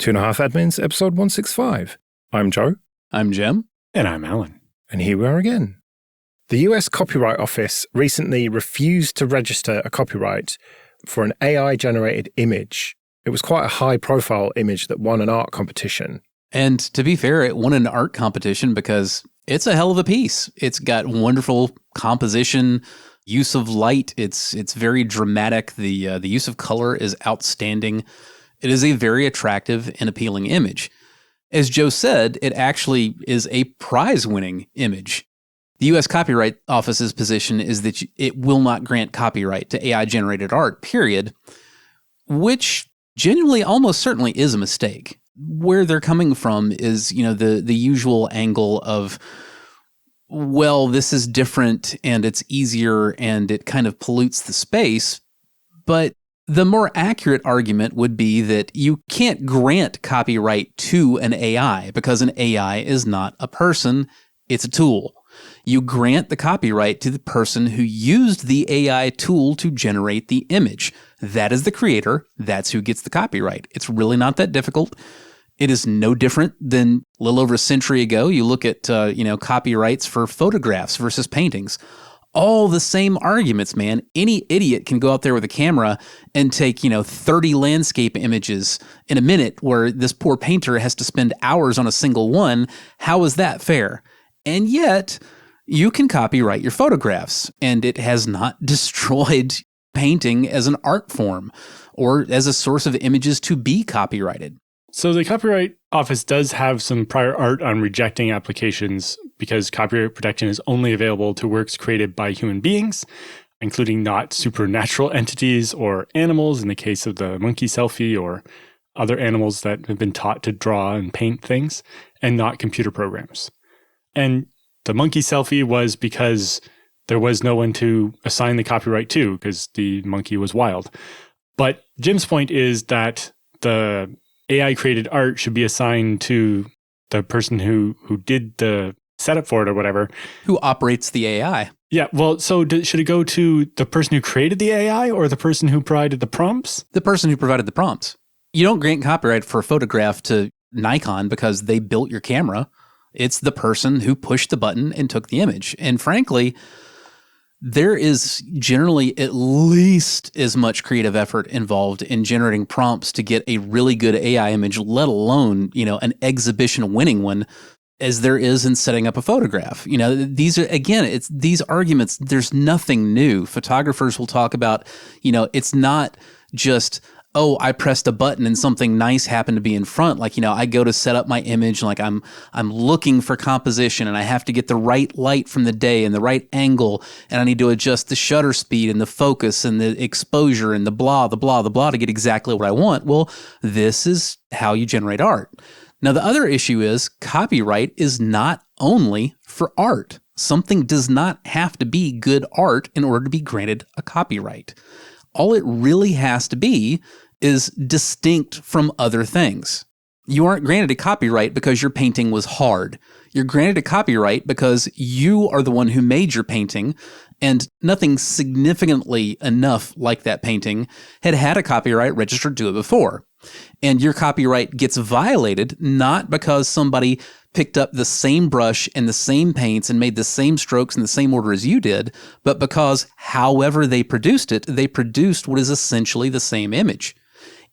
Two and a Half Admins, episode 165. I'm Joe. I'm Jim. And I'm Alan. And here we are again. The US Copyright Office recently refused to register a copyright for an AI-generated image. It was quite a high-profile image that won an art competition. And to be fair, it won an art competition because it's a hell of a piece. It's got wonderful composition, use of light. It's very dramatic. The use of color is outstanding. It is a very attractive and appealing image. As Joe said, it actually is a prize-winning image. The U.S. Copyright Office's position is that it will not grant copyright to AI-generated art, period, which genuinely almost certainly is a mistake. Where they're coming from is, the usual angle of, well, this is different and it's easier and it kind of pollutes the space, but the more accurate argument would be that you can't grant copyright to an AI because an AI is not a person, it's a tool. You grant the copyright to the person who used the AI tool to generate the image. That is the creator. That's who gets the copyright. It's really not that difficult. It is no different than a little over a century ago. You look at, copyrights for photographs versus paintings. All the same arguments, man. Any idiot can go out there with a camera and take, 30 landscape images in a minute where this poor painter has to spend hours on a single one. How is that fair? And yet, you can copyright your photographs, and it has not destroyed painting as an art form or as a source of images to be copyrighted. So the Copyright Office does have some prior art on rejecting applications because copyright protection is only available to works created by human beings, including not supernatural entities or animals in the case of the monkey selfie or other animals that have been taught to draw and paint things, and not computer programs. And the monkey selfie was because there was no one to assign the copyright to because the monkey was wild. But Jim's point is that the AI-created art should be assigned to the person who did the setup for it or whatever. Who operates the AI. Yeah, well, so should it go to the person who created the AI or the person who provided the prompts? The person who provided the prompts. You don't grant copyright for a photograph to Nikon because they built your camera. It's the person who pushed the button and took the image. And frankly, there is generally at least as much creative effort involved in generating prompts to get a really good AI image, let alone, an exhibition-winning one, as there is in setting up a photograph. These are, again, it's these arguments, there's nothing new. Photographers will talk about, it's not just, oh, I pressed a button and something nice happened to be in front. Like, I go to set up my image, like I'm looking for composition and I have to get the right light from the day and the right angle. And I need to adjust the shutter speed and the focus and the exposure and the blah to get exactly what I want. Well, this is how you generate art. Now, the other issue is copyright is not only for art. Something does not have to be good art in order to be granted a copyright. All it really has to be is distinct from other things. You aren't granted a copyright because your painting was hard. You're granted a copyright because you are the one who made your painting, and nothing significantly enough like that painting had a copyright registered to it before. And your copyright gets violated not because somebody picked up the same brush and the same paints and made the same strokes in the same order as you did, but because however they produced it, they produced what is essentially the same image.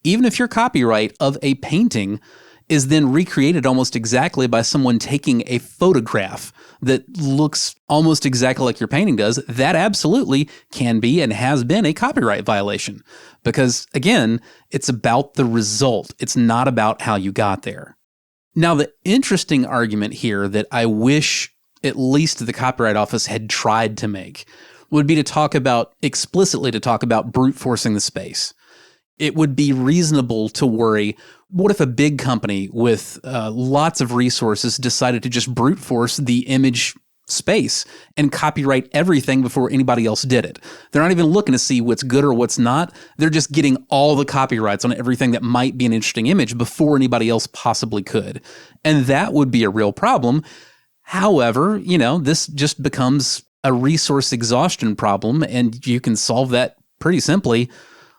Even if your copyright of a painting is then recreated almost exactly by someone taking a photograph that looks almost exactly like your painting does, that absolutely can be and has been a copyright violation. Because again, it's about the result. It's not about how you got there. Now, the interesting argument here that I wish at least the Copyright Office had tried to make would be explicitly to talk about brute forcing the space. It would be reasonable to worry, what if a big company with lots of resources decided to just brute force the image space and copyright everything before anybody else did it? They're not even looking to see what's good or what's not. They're just getting all the copyrights on everything that might be an interesting image before anybody else possibly could. And that would be a real problem. However, this just becomes a resource exhaustion problem, and you can solve that pretty simply.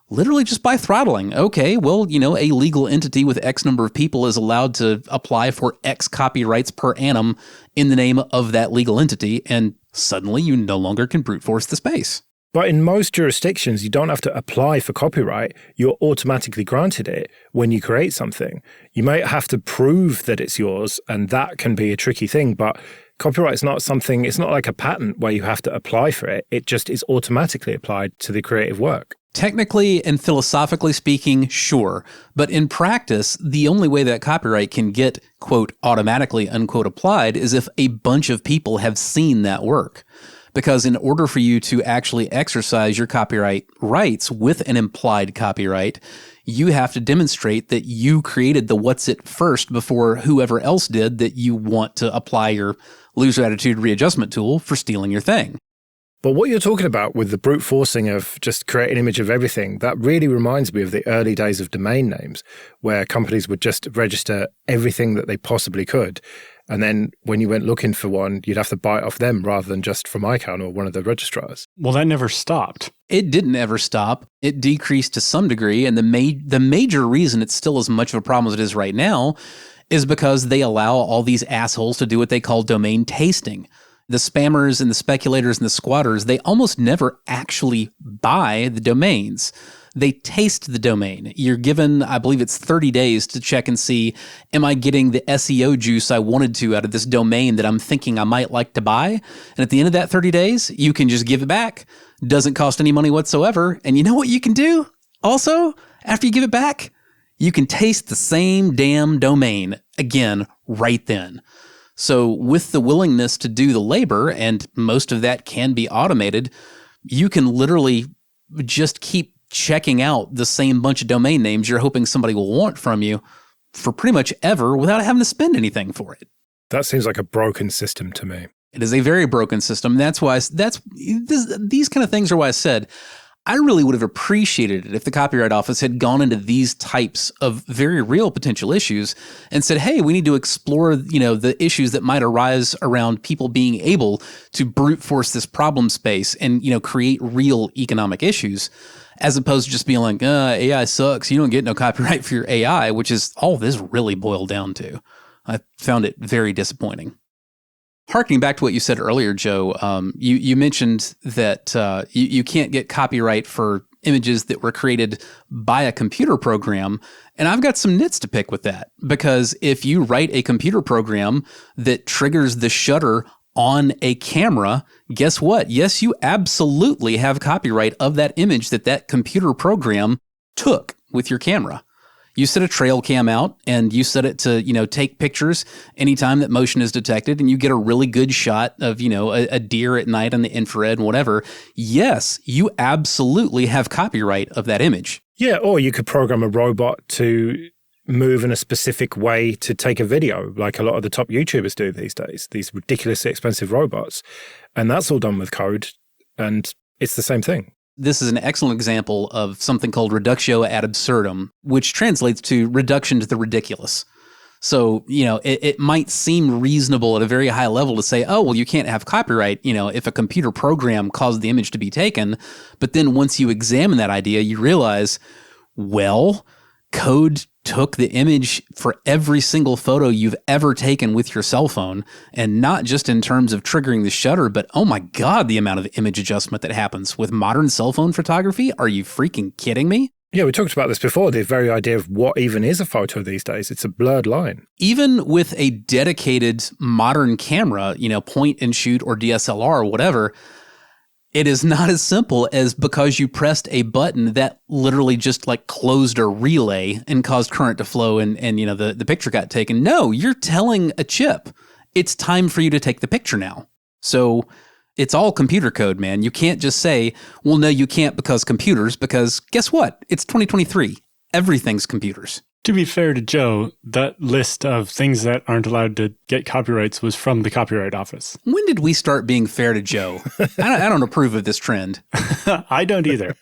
literally just by throttling. Okay, well, a legal entity with X number of people is allowed to apply for X copyrights per annum in the name of that legal entity, and suddenly you no longer can brute force the space. But in most jurisdictions, you don't have to apply for copyright. You're automatically granted it when you create something. You might have to prove that it's yours, and that can be a tricky thing, but copyright is not something, it's not like a patent where you have to apply for it. It just is automatically applied to the creative work. Technically and philosophically speaking, sure. But in practice, the only way that copyright can get, quote, automatically, unquote, applied is if a bunch of people have seen that work. Because in order for you to actually exercise your copyright rights with an implied copyright, you have to demonstrate that you created the what's it first before whoever else did that you want to apply your loser attitude readjustment tool for stealing your thing. But what you're talking about with the brute forcing of just create an image of everything, that really reminds me of the early days of domain names, where companies would just register everything that they possibly could. And then when you went looking for one, you'd have to buy it off them rather than just from ICANN or one of the registrars. Well, that never stopped. It didn't ever stop. It decreased to some degree. And the major reason it's still as much of a problem as it is right now is because they allow all these assholes to do what they call domain tasting. The spammers and the speculators and the squatters, they almost never actually buy the domains. They taste the domain. You're given, I believe it's 30 days to check and see, am I getting the SEO juice I wanted to out of this domain that I'm thinking I might like to buy? And at the end of that 30 days, you can just give it back. Doesn't cost any money whatsoever. And you know what you can do? Also, after you give it back, you can taste the same damn domain again right then. So with the willingness to do the labor, and most of that can be automated, you can literally just keep checking out the same bunch of domain names you're hoping somebody will want from you for pretty much ever without having to spend anything for it. That seems like a broken system to me. It is a very broken system. These kind of things are why I said I really would have appreciated it if the Copyright Office had gone into these types of very real potential issues and said, hey, we need to explore, the issues that might arise around people being able to brute force this problem space and, create real economic issues, as opposed to just being like, AI sucks. You don't get no copyright for your AI, which is all this really boiled down to. I found it very disappointing. Harkening back to what you said earlier, Joe, you mentioned that you can't get copyright for images that were created by a computer program. And I've got some nits to pick with that, because if you write a computer program that triggers the shutter on a camera, guess what? Yes, you absolutely have copyright of that image that computer program took with your camera. You set a trail cam out and you set it to, take pictures anytime that motion is detected, and you get a really good shot of, a deer at night on the infrared and whatever. Yes, you absolutely have copyright of that image. Yeah, or you could program a robot to move in a specific way to take a video, like a lot of the top YouTubers do these days, these ridiculously expensive robots. And that's all done with code, and it's the same thing. This is an excellent example of something called reductio ad absurdum, which translates to reduction to the ridiculous. So, it might seem reasonable at a very high level to say, oh, well, you can't have copyright, if a computer program caused the image to be taken. But then once you examine that idea, you realize, well, code took the image for every single photo you've ever taken with your cell phone, and not just in terms of triggering the shutter, but oh my God, the amount of image adjustment that happens with modern cell phone photography. Are you freaking kidding me? Yeah, we talked about this before, the very idea of what even is a photo these days. It's a blurred line. Even with a dedicated modern camera, point and shoot or DSLR or whatever, it is not as simple as because you pressed a button that literally just closed a relay and caused current to flow and the picture got taken. No, you're telling a chip, it's time for you to take the picture now. So it's all computer code, man. You can't just say, well, no, you can't because guess what? It's 2023. Everything's computers. To be fair to Joe, that list of things that aren't allowed to get copyrights was from the Copyright Office. When did we start being fair to Joe? I don't approve of this trend. I don't either.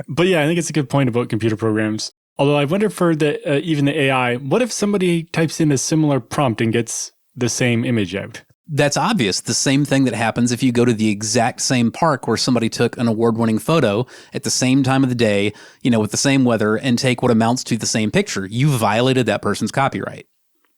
But yeah, I think it's a good point about computer programs. Although I wonder for even the AI, what if somebody types in a similar prompt and gets the same image out? That's obvious. The same thing that happens if you go to the exact same park where somebody took an award-winning photo at the same time of the day, with the same weather, and take what amounts to the same picture. You violated that person's copyright.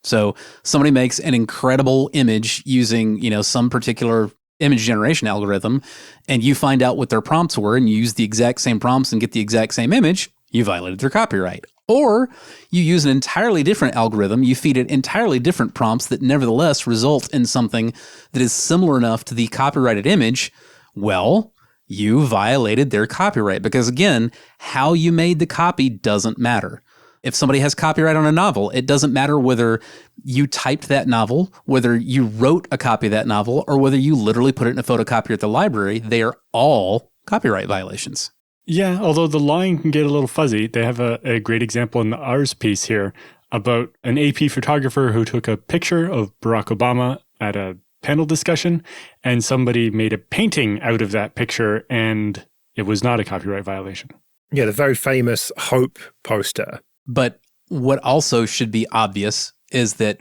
So somebody makes an incredible image using, some particular image generation algorithm, and you find out what their prompts were, and you use the exact same prompts and get the exact same image, you violated their copyright. Or you use an entirely different algorithm, you feed it entirely different prompts that nevertheless result in something that is similar enough to the copyrighted image. Well, you violated their copyright because, again, how you made the copy doesn't matter. If somebody has copyright on a novel, it doesn't matter whether you typed that novel, whether you wrote a copy of that novel, or whether you literally put it in a photocopier at the library. They are all copyright violations. Yeah, although the line can get a little fuzzy. They have a great example in the Ours piece here about an AP photographer who took a picture of Barack Obama at a panel discussion, and somebody made a painting out of that picture, and it was not a copyright violation. Yeah, the very famous Hope poster. But what also should be obvious is that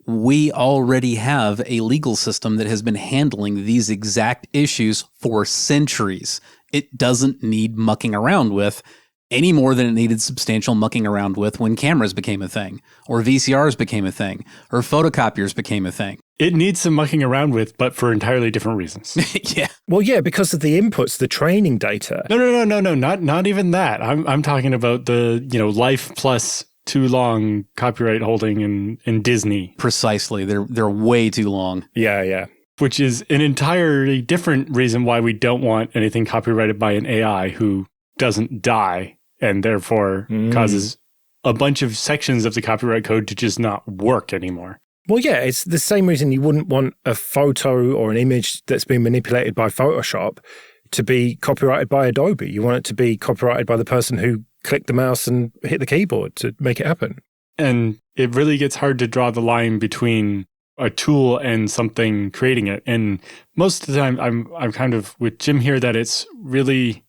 we already have a legal system that has been handling these exact issues for centuries. It doesn't need mucking around with any more than it needed substantial mucking around with when cameras became a thing, or VCRs became a thing, or photocopiers became a thing. It needs some mucking around with, but for entirely different reasons. Yeah. Well, yeah, because of the inputs, the training data. No, not even that. I'm talking about the, life plus too long copyright holding in Disney. Precisely. They're way too long. Yeah. Which is an entirely different reason why we don't want anything copyrighted by an AI who doesn't die and therefore causes a bunch of sections of the copyright code to just not work anymore. Well, yeah, it's the same reason you wouldn't want a photo or an image that's been manipulated by Photoshop to be copyrighted by Adobe. You want it to be copyrighted by the person who clicked the mouse and hit the keyboard to make it happen. And it really gets hard to draw the line between a tool and something creating it. And most of the time, I'm kind of with Jim here that it's really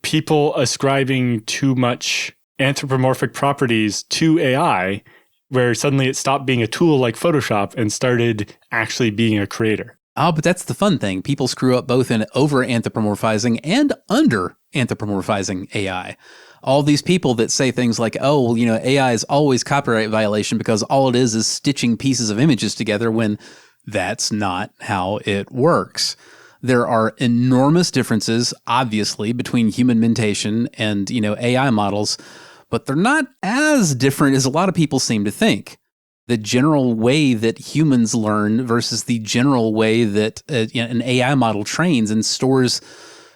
people ascribing too much anthropomorphic properties to AI, where suddenly it stopped being a tool like Photoshop and started actually being a creator. Oh, but that's the fun thing. People screw up both in over-anthropomorphizing and under-anthropomorphizing AI. All these people that say things like, oh, well, AI is always copyright violation because all it is stitching pieces of images together, when that's not how it works. There are enormous differences, obviously, between human mentation and, AI models, but they're not as different as a lot of people seem to think. The general way that humans learn versus the general way that an AI model trains and stores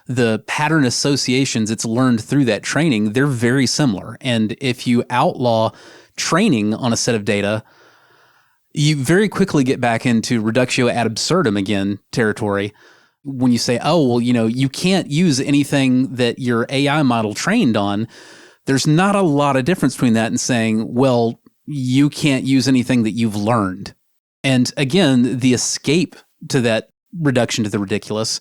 the pattern associations it's learned through that training, they're very similar. And if you outlaw training on a set of data, you very quickly get back into reductio ad absurdum again territory. When you say, oh, well, you can't use anything that your AI model trained on, there's not a lot of difference between that and saying, well, you can't use anything that you've learned. And again, the escape to that reduction to the ridiculous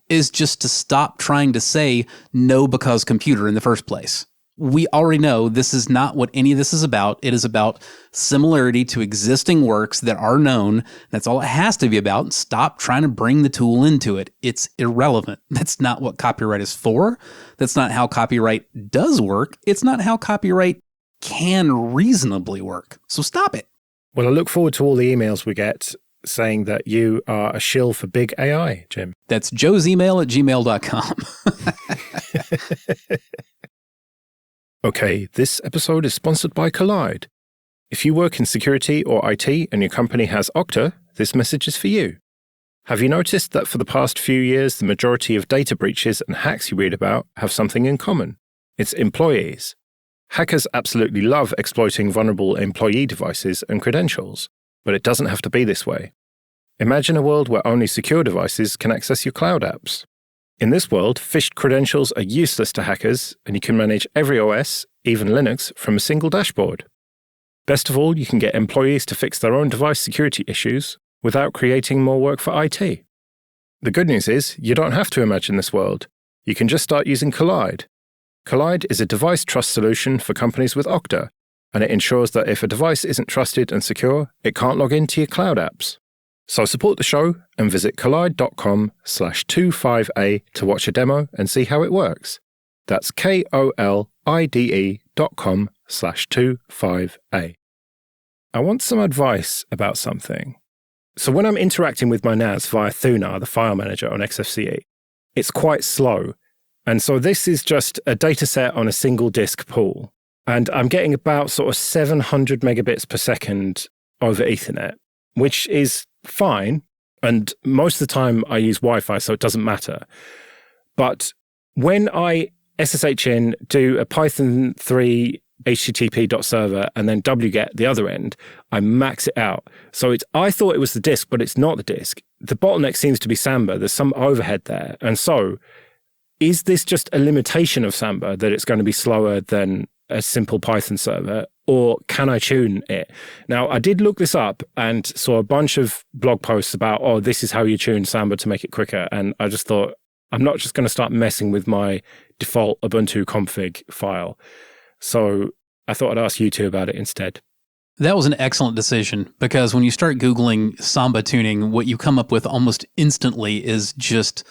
is just to stop trying to say no because computer in the first place. We already know this is not what any of this is about. It is about similarity to existing works that are known. That's all it has to be about. Stop trying to bring the tool into it. It's irrelevant. That's not what copyright is for. That's not how copyright does work. It's not how copyright can reasonably work. So stop it. Well, I look forward to all the emails we get saying that you are a shill for big AI, Jim. That's Joe's email at gmail.com. Okay, this episode is sponsored by Kolide. If you work in security or IT and your company has Okta, this message is for you. Have you noticed that for the past few years, the majority of data breaches and hacks you read about have something in common? It's employees. Hackers absolutely love exploiting vulnerable employee devices and credentials, but it doesn't have to be this way. Imagine a world where only secure devices can access your cloud apps. In this world, phished credentials are useless to hackers, and you can manage every OS, even Linux, from a single dashboard. Best of all, you can get employees to fix their own device security issues without creating more work for IT. The good news is, you don't have to imagine this world. You can just start using Kolide. Kolide is a device trust solution for companies with Okta, and it ensures that if a device isn't trusted and secure, it can't log into your cloud apps. So support the show and visit kolide.com/25A to watch a demo and see how it works. That's KOLIDE.com/25A. I want some advice about something. So when I'm interacting with my NAS via Thunar, the file manager on XFCE, it's quite slow. And so this is just a dataset on a single disk pool. And I'm getting about sort of 700 megabits per second over Ethernet, which is fine. And most of the time I use Wi-Fi, so it doesn't matter. But when I SSH in, do a Python 3 http.server and then wget the other end, I max it out. So I thought it was the disk, but it's not the disk. The bottleneck seems to be Samba. There's some overhead there. And so is this just a limitation of Samba that it's going to be slower than a simple Python server, or can I tune it? Now, I did look this up and saw a bunch of blog posts about, oh, this is how you tune Samba to make it quicker. And I just thought, I'm not just going to start messing with my default Ubuntu config file. So I thought I'd ask you two about it instead. That was an excellent decision, because when you start Googling Samba tuning, what you come up with almost instantly is just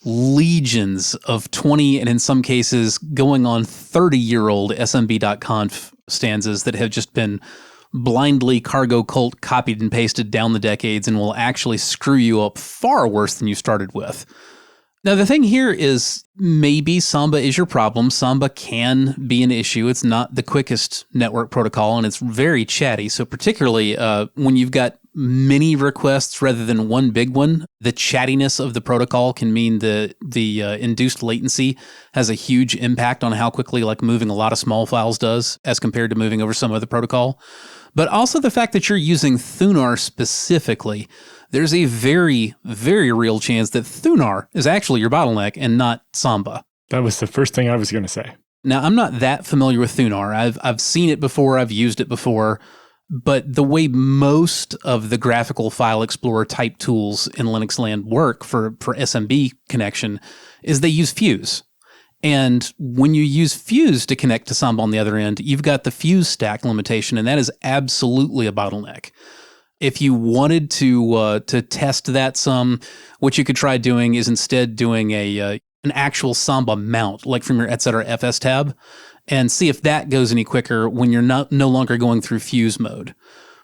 legions of 20 and in some cases going on 30-year-old smb.conf stanzas that have just been blindly cargo cult copied and pasted down the decades and will actually screw you up far worse than you started with. Now, the thing here is maybe Samba is your problem. Samba can be an issue. It's not the quickest network protocol, and it's very chatty. So particularly when you've got many requests rather than one big one, the chattiness of the protocol can mean the induced latency has a huge impact on how quickly like moving a lot of small files does as compared to moving over some other protocol. But also the fact that you're using Thunar specifically, there's a very, very real chance that Thunar is actually your bottleneck and not Samba. That was the first thing I was going to say. Now, I'm not that familiar with Thunar. I've seen it before. I've used it before. But the way most of the graphical file explorer type tools in Linux land work for SMB connection is they use Fuse. And when you use Fuse to connect to Samba on the other end, you've got the Fuse stack limitation, and that is absolutely a bottleneck. If you wanted to test that some, what you could try doing is instead doing an actual Samba mount, like from your etc.fs tab, and see if that goes any quicker when you're no longer going through Fuse mode.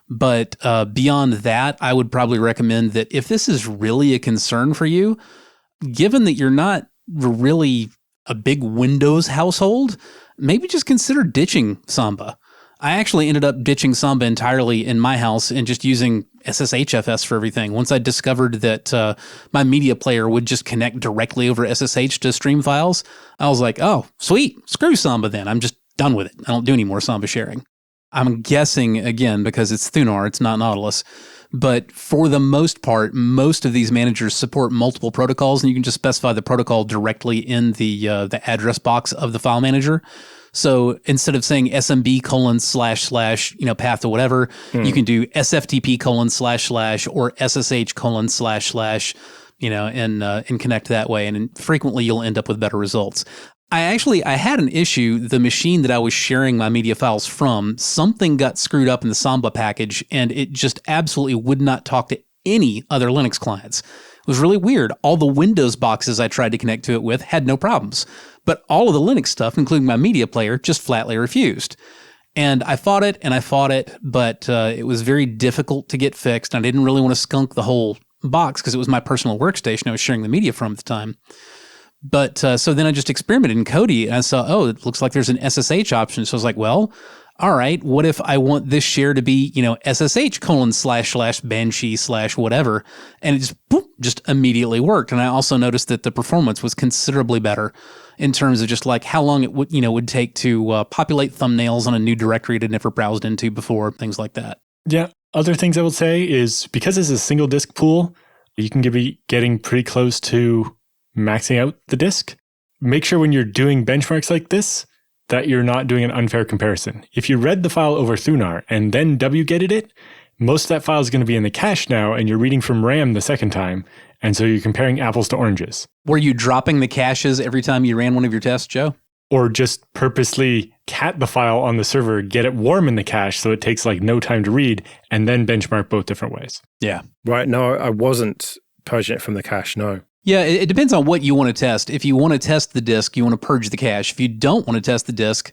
But beyond that, I would probably recommend that if this is really a concern for you, given that you're not really a big Windows household, maybe just consider ditching Samba. I actually ended up ditching Samba entirely in my house and just using SSHFS for everything. Once I discovered that my media player would just connect directly over SSH to stream files, I was like, oh, sweet, screw Samba then. I'm just done with it. I don't do any more Samba sharing. I'm guessing, again, because it's Thunar, it's not Nautilus. But for the most part, most of these managers support multiple protocols, and you can just specify the protocol directly in the address box of the file manager. So instead of saying SMB:// path to whatever, you can do SFTP:// or SSH:// and connect that way. And frequently you'll end up with better results. I had an issue. The machine that I was sharing my media files from, something got screwed up in the Samba package, and it just absolutely would not talk to any other Linux clients. It was really weird. All the Windows boxes I tried to connect to it with had no problems, but all of the Linux stuff, including my media player, just flatly refused. And I fought it, but it was very difficult to get fixed. I didn't really want to skunk the whole box because it was my personal workstation I was sharing the media from at the time. But so then I just experimented in Kodi, and I saw, oh, it looks like there's an SSH option. So I was like, well, all right, what if I want this share to be, SSH://banshee/whatever, and it just immediately worked. And I also noticed that the performance was considerably better in terms of just like how long it would take to populate thumbnails on a new directory it had never browsed into before, things like that. Yeah. Other things I would say is because it's a single disk pool, you can be getting pretty close to maxing out the disk. Make sure when you're doing benchmarks like this that you're not doing an unfair comparison. If you read the file over Thunar and then wgetted it, most of that file is going to be in the cache now, and you're reading from RAM the second time, and so you're comparing apples to oranges. Were you dropping the caches every time you ran one of your tests, Joe? or just purposely cat the file on the server, get it warm in the cache so it takes like no time to read, and then benchmark both different ways. Yeah. Right. No, I wasn't purging it from the cache. No. Yeah, it depends on what you want to test. If you want to test the disk, you want to purge the cache. If you don't want to test the disk,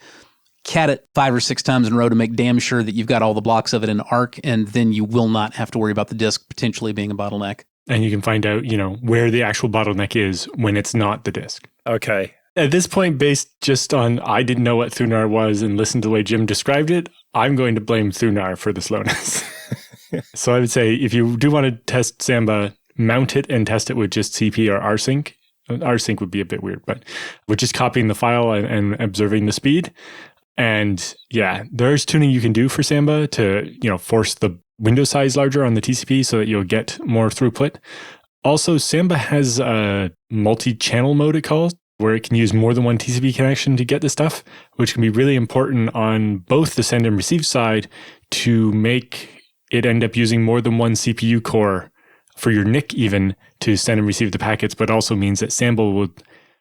cat it 5 or 6 times in a row to make damn sure that you've got all the blocks of it in ARC, and then you will not have to worry about the disk potentially being a bottleneck. And you can find out, where the actual bottleneck is when it's not the disk. Okay. At this point, based just on I didn't know what Thunar was and listened to the way Jim described it, I'm going to blame Thunar for the slowness. So I would say if you do want to test Samba, mount it and test it with just CP or rsync. Rsync would be a bit weird, but with just copying the file and observing the speed. And yeah, there's tuning you can do for Samba to, force the window size larger on the TCP so that you'll get more throughput. Also, Samba has a multi-channel mode, it calls, where it can use more than one TCP connection to get the stuff, which can be really important on both the send and receive side to make it end up using more than one CPU core for your NIC even to send and receive the packets, but also means that Samba will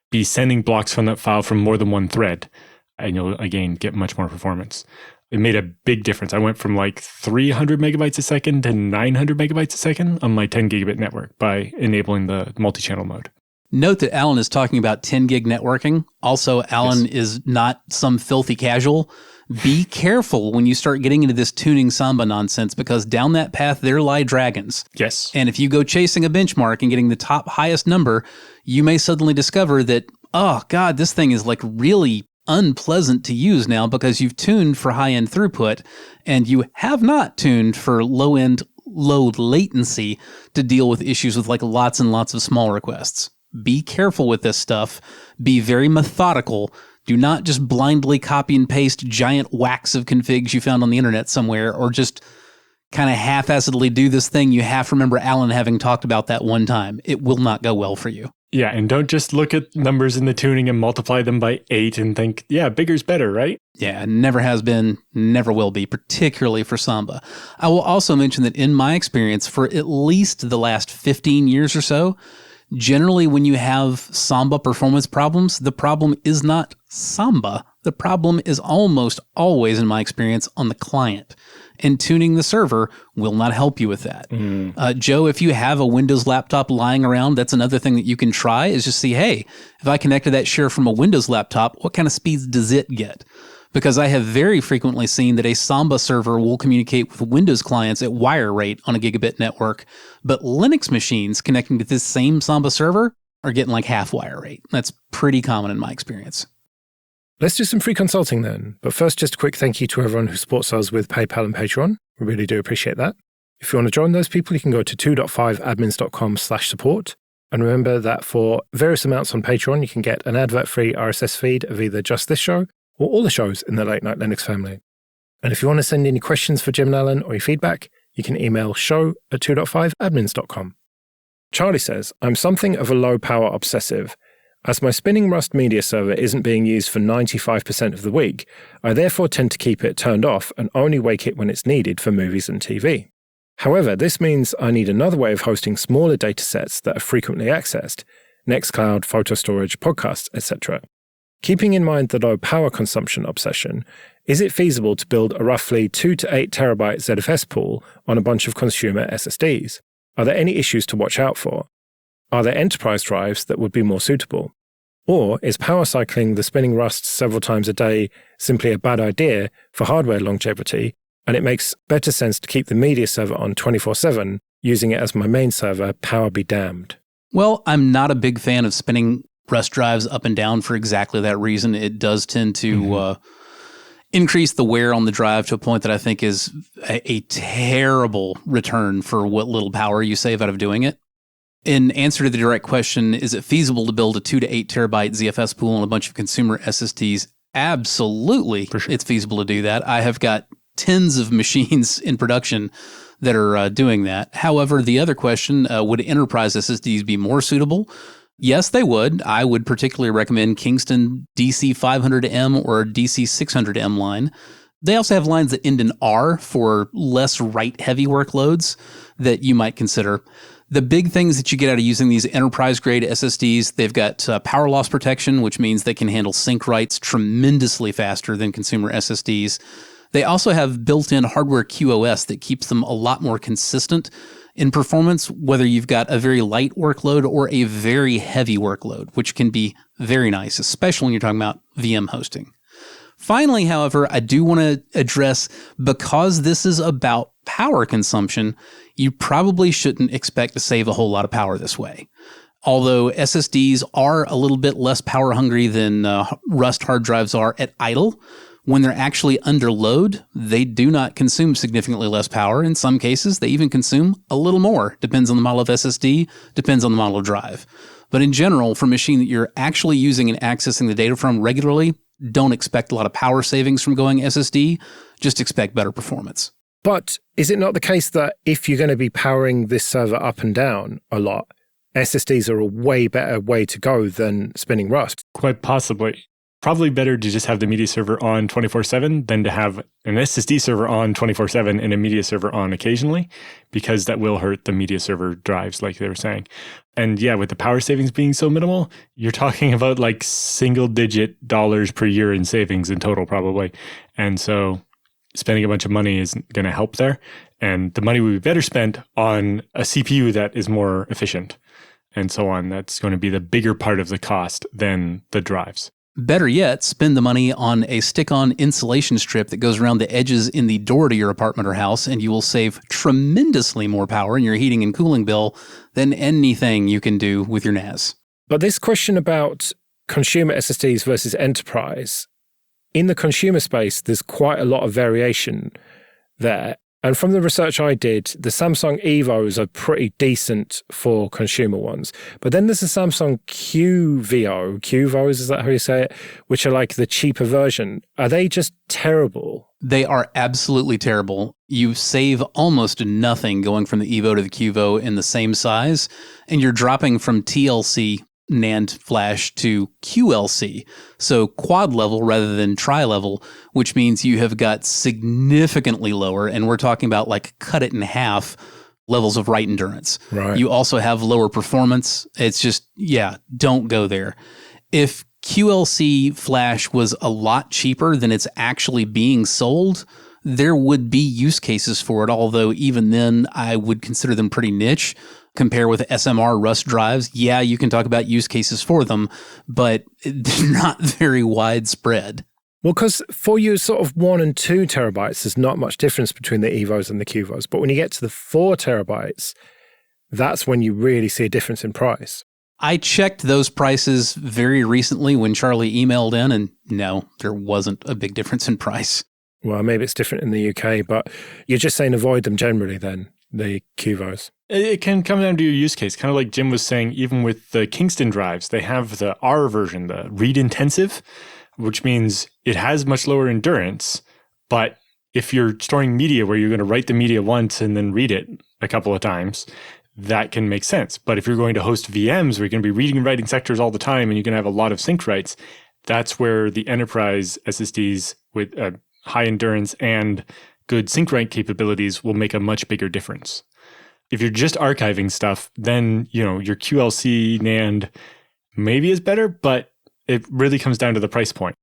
be sending blocks from that file from more than one thread. And you'll, again, get much more performance. It made a big difference. I went from like 300 megabytes a second to 900 megabytes a second on my 10 gigabit network by enabling the multi-channel mode. Note that Alan is talking about 10 gig networking. Also, Alan is not some filthy casual. Be careful when you start getting into this tuning Samba nonsense, because down that path there lie dragons. Yes. And if you go chasing a benchmark and getting the top highest number, you may suddenly discover that, oh God, this thing is like really unpleasant to use now because you've tuned for high-end throughput and you have not tuned for low-end, low latency to deal with issues with like lots and lots of small requests. Be careful with this stuff. Be very methodical. Do not just blindly copy and paste giant whacks of configs you found on the internet somewhere, or just kind of half-assedly do this thing you have to remember Alan having talked about that one time. It will not go well for you. Yeah, and don't just look at numbers in the tuning and multiply them by 8 and think, yeah, bigger's better, right? Yeah, never has been, never will be, particularly for Samba. I will also mention that in my experience, for at least the last 15 years or so, generally when you have Samba performance problems, the problem is not Samba. The problem is almost always, in my experience, on the client. And tuning the server will not help you with that. Joe, if you have a Windows laptop lying around, that's another thing that you can try, is just see, hey, if I connected that share from a Windows laptop, what kind of speeds does it get? Because I have very frequently seen that a Samba server will communicate with Windows clients at wire rate on a gigabit network, but Linux machines connecting to this same Samba server are getting like half wire rate. That's pretty common in my experience. Let's do some free consulting then. But first, just a quick thank you to everyone who supports us with PayPal and Patreon. We really do appreciate that. If you want to join those people, you can go to 2.5admins.com/support. And remember that for various amounts on Patreon, you can get an advert-free RSS feed of either just this show or all the shows in the Late Night Linux family. And if you want to send any questions for Jim and Alan or your feedback, you can email show@2.5admins.com. Charlie says, I'm something of a low-power obsessive. As my spinning Rust media server isn't being used for 95% of the week, I therefore tend to keep it turned off and only wake it when it's needed for movies and TV. However, this means I need another way of hosting smaller datasets that are frequently accessed, Nextcloud, photo storage, podcasts, etc. Keeping in mind the low power consumption obsession, is it feasible to build a roughly 2 to 8 terabyte ZFS pool on a bunch of consumer SSDs? Are there any issues to watch out for? Are there enterprise drives that would be more suitable? Or is power cycling the spinning Rust several times a day simply a bad idea for hardware longevity, and it makes better sense to keep the media server on 24/7, using it as my main server, power be damned? Well, I'm not a big fan of spinning Rust drives up and down for exactly that reason. It does tend to increase the wear on the drive to a point that I think is a terrible return for what little power you save out of doing it. In answer to the direct question, is it feasible to build a 2 to 8 terabyte ZFS pool on a bunch of consumer SSDs? Absolutely, For sure. It's feasible to do that. I have got tens of machines in production that are doing that. However, the other question, would enterprise SSDs be more suitable? Yes, they would. I would particularly recommend Kingston DC500M or DC600M line. They also have lines that end in R for less write-heavy workloads that you might consider. The big things that you get out of using these enterprise-grade SSDs, they've got power loss protection, which means they can handle sync writes tremendously faster than consumer SSDs. They also have built-in hardware QoS that keeps them a lot more consistent in performance, whether you've got a very light workload or a very heavy workload, which can be very nice, especially when you're talking about VM hosting. Finally, however, I do want to address, because this is about power consumption, you probably shouldn't expect to save a whole lot of power this way. Although SSDs are a little bit less power hungry than Rust hard drives are at idle, when they're actually under load, they do not consume significantly less power. In some cases, they even consume a little more. Depends on the model of SSD, depends on the model of drive. But in general, for a machine that you're actually using and accessing the data from regularly, don't expect a lot of power savings from going SSD, just expect better performance. But is it not the case that if you're going to be powering this server up and down a lot, SSDs are a way better way to go than spinning Rust? Quite possibly. Probably better to just have the media server on 24/7 than to have an SSD server on 24/7 and a media server on occasionally, because that will hurt the media server drives, like they were saying. And yeah, with the power savings being so minimal, you're talking about like single-digit dollars per year in savings in total, probably. And so spending a bunch of money isn't going to help there. And the money would be better spent on a CPU that is more efficient and so on. That's going to be the bigger part of the cost than the drives. Better yet, spend the money on a stick-on insulation strip that goes around the edges in the door to your apartment or house, and you will save tremendously more power in your heating and cooling bill than anything you can do with your NAS. But this question about consumer SSDs versus enterprise, in the consumer space, there's quite a lot of variation there. And from the research I did, the Samsung Evos are pretty decent for consumer ones. But then there's the Samsung QVOs, is that how you say it? Which are like the cheaper version. Are they just terrible? They are absolutely terrible. You save almost nothing going from the Evo to the QVO in the same size, and you're dropping from TLC NAND flash to QLC, so quad level rather than tri-level, which means you have got significantly lower, and we're talking about like cut it in half, levels of write endurance. Right. You also have lower performance. It's just, don't go there. If QLC flash was a lot cheaper than it's actually being sold, there would be use cases for it, although even then I would consider them pretty niche. Compare with SMR Rust drives, you can talk about use cases for them, but they're not very widespread. Well, because for you, sort of 1 and 2 terabytes, there's not much difference between the Evos and the QVOs. But when you get to the 4 terabytes, that's when you really see a difference in price. I checked those prices very recently when Charlie emailed in, and no, there wasn't a big difference in price. Well, maybe it's different in the UK, but you're just saying avoid them generally then, the QVOs. It can come down to your use case. Kind of like Jim was saying, even with the Kingston drives, they have the R version, the read intensive, which means it has much lower endurance. But if you're storing media where you're going to write the media once and then read it a couple of times, that can make sense. But if you're going to host VMs where you're going to be reading and writing sectors all the time and you're going to have a lot of sync writes, that's where the enterprise SSDs with high endurance and good sync write capabilities will make a much bigger difference. If you're just archiving stuff, then, your QLC NAND maybe is better, but it really comes down to the price point.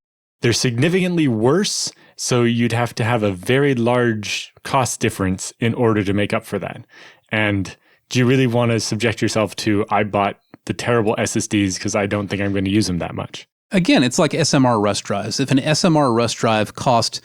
They're significantly worse, so you'd have to have a very large cost difference in order to make up for that. And do you really want to subject yourself to, I bought the terrible SSDs because I don't think I'm going to use them that much? Again, it's like SMR Rust drives. If an SMR Rust drive cost,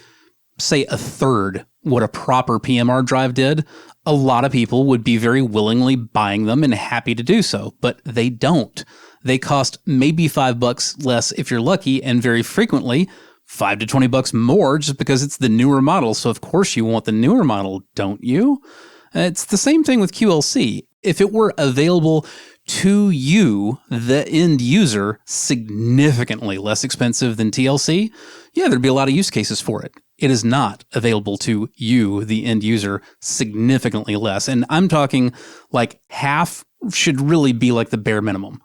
say, a third what a proper PMR drive did, a lot of people would be very willingly buying them and happy to do so, but they don't. They cost maybe $5 less if you're lucky, and very frequently $5 to $20 more just because it's the newer model. So of course you want the newer model, don't you? It's the same thing with QLC. If it were available to you, the end user, significantly less expensive than TLC, there'd be a lot of use cases for it. It is not available to you, the end user, significantly less. And I'm talking like half should really be like the bare minimum.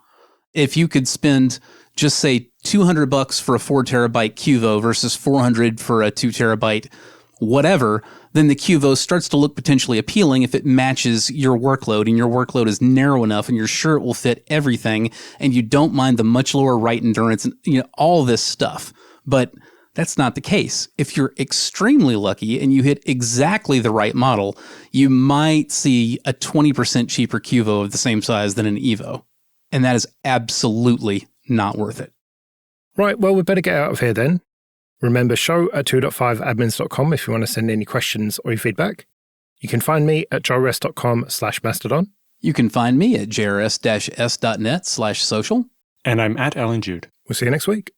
If you could spend just say $200 for a 4 terabyte QVO versus $400 for a 2 terabyte whatever, then the QVO starts to look potentially appealing if it matches your workload and your workload is narrow enough and you're sure it will fit everything and you don't mind the much lower write endurance and all this stuff. But that's not the case. If you're extremely lucky and you hit exactly the right model, you might see a 20% cheaper QVO of the same size than an Evo. And that is absolutely not worth it. Right, well, we better get out of here then. Remember, show@2.5admins.com if you want to send any questions or your feedback. You can find me at joelrest.com/mastodon. You can find me at jrs-s.net/social. And I'm at Alan Jude. We'll see you next week.